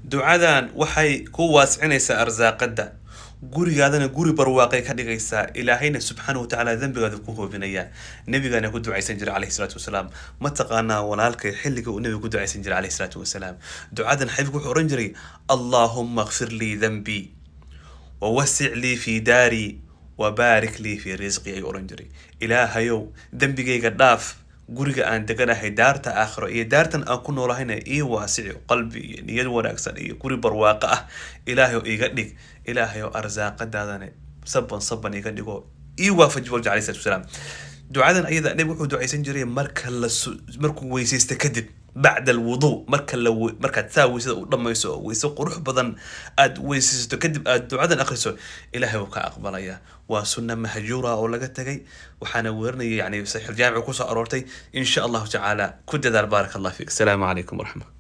ducadan waxay ku waascinaysaa arsaaqada gurigaadana guri barwaaqay ka dhigaysaa ilaahayna subxaanahu watacaala dembigaada ku hoobinaya nebigana ku ducaysan jiray calayhi salaatu wasalaam ma taqaanaa walaalkay xilliga uu nebiga ku ducaysan jiray calayhi salaatu wasalaam ducadan xabiibku wuxuu oran jiray allahumma ighfir lii dambii wawasic lii fii daarii wabaarik lii fii risqi ay oran jiray ilaahayow dembigayga dhaaf guriga aan deganahay daarta aakhiro iyo daartan aan ku noolahayna ii waasici qalbi iyo niyad wanaagsan iyo guri barwaaqo ah ilaahayow iga dhig ilaahayow arsaaqadaadana saban iga dhigo ii waafaji wal jacaysa salaam ducadan ayada nabi wuxuu ducaysan jiray markuu weysaysto kadib بعد الوضوء مركا تساوي ودميسو ويسو قروح بدن اد ويسيستو كدب اد دعاء اخرسو الهي وكا اقبليا وسنه مهجوره او لغا تغي وحنا ورني يعني صحيح الجامع كوسو ارورتي ان شاء الله تعالى كددار بارك الله فيك السلام عليكم ورحمه